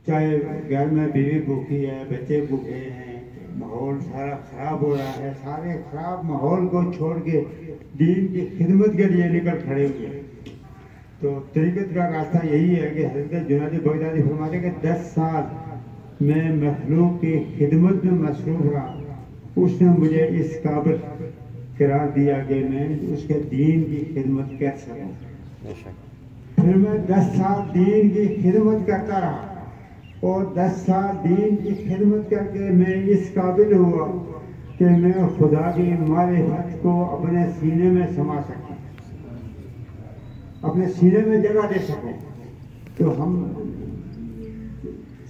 چاہے گھر میں بیوی بھوکی ہے، بچے بھوکے ہیں، ماحول سارا خراب ہو رہا ہے، سارے خراب ماحول کو چھوڑ کے دین کی خدمت کے لیے نکل کھڑے ہوئے. تو طریقت کا راستہ یہی ہے کہ حضرت جنید بغدادی فرماتے کہ 10 سال میں مخلوق کی خدمت میں مصروف رہا، اس نے مجھے اس قابل قرار دیا کہ میں اس کے دین کی خدمت کر سکوں. پھر میں 10 سال دین کی خدمت کرتا رہا اور 10 سال دین کی خدمت کر کے میں اس قابل ہوا کہ میں خدا کی معرفت کو اپنے سینے میں سما سکوں، اپنے سینے میں جگہ دے سکوں. تو ہم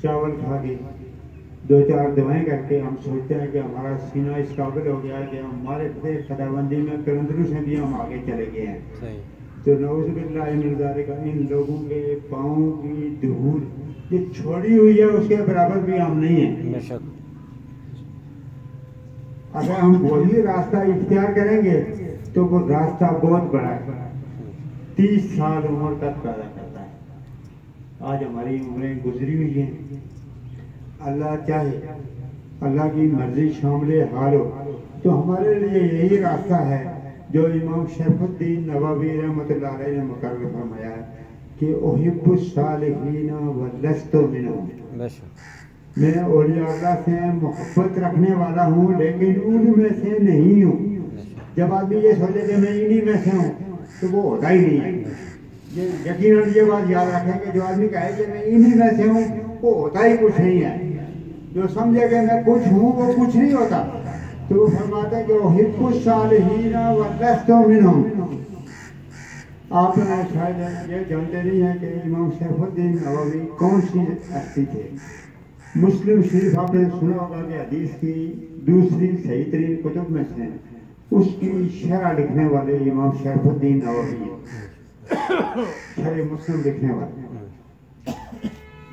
چاول کھا کے 2-4 دعائیں کر کے ہم سوچتے ہیں کہ ہمارا سینہ اس قابل ہو گیا ہے کہ ہمارے خداوندی میں قلندروں سے بھی ہم آگے چلے گئے ہیں. تو نعوذ باللہ من ذالک، ان لوگوں کے پاؤں کی دھول یہ چھوڑی ہوئی ہے اس کے برابر بھی ہم نہیں ہیں. اگر ہم وہی راستہ اختیار کریں گے تو وہ راستہ بہت بڑا ہے، 30 سال عمر تک پیدا کرتا ہے. آج ہماری عمریں گزری ہوئی ہیں. اللہ چاہے، اللہ کی مرضی شامل حال ہو تو ہمارے لیے یہی راستہ ہے جو امام شریف الدین نووی رحمۃ اللہ علیہ نے مقرر فرمایا ہے کہ احب الصالحین ولست منہم. میں اولیاء اللہ سے محبت رکھنے والا ہوں لیکن ان میں سے نہیں ہوں. جب آدمی یہ سوچے کہ میں انہی میں سے ہوں تو وہ ہوتا ہی نہیں ہے. یہ یقیناً یہ بات یاد رکھیں کہ جو آدمی کہے کہ میں انہی میں سے ہوں وہ ہوتا ہی کچھ نہیں ہے. جو سمجھے کہ میں کچھ ہوں وہ کچھ نہیں ہوتا. تو وہ فرماتا ہے کہ احب الصالحین ولست منہم. آپ شاید یہ جانتے نہیں ہیں کہ امام شریف الدین نووی کون سی ہستی تھے. مسلم شریف آپ نے سنا ہوگا کہ حدیث کی دوسری صحیح ترین کتب میں سے اس کی شرح لکھنے والے امام شریف الدین نووی ہیں، شرح مسلم لکھنے والے.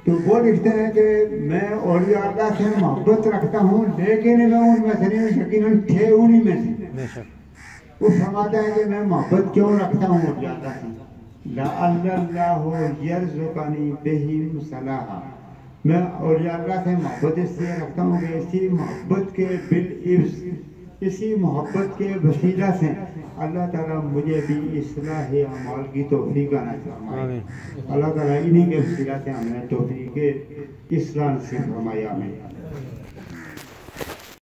تو وہ لکھتے ہیں کہ میں اولیاء اللہ سے محبت رکھتا ہوں لیکن میں ان میں سے نہیں، یقیناً تھے انہی میں سے. وہ فرماتا ہے کہ میں محبت کیوں رکھتا ہوں اولیاء اللہ سے، لعل اللہ یرزقنی بہم صلاحا. میں اولیاء اللہ سے محبت اس لیے رکھتا ہوں کہ اسی محبت کے بالعوض، اسی محبت کے وسیلہ سے اللہ تعالیٰ مجھے بھی اصلاح اعمال کی توفیق عطا فرمائے. اللہ تعالیٰ انہی کے وسیلہ سے ہمیں توفیق اصلاح نصیب فرمائے. آمین.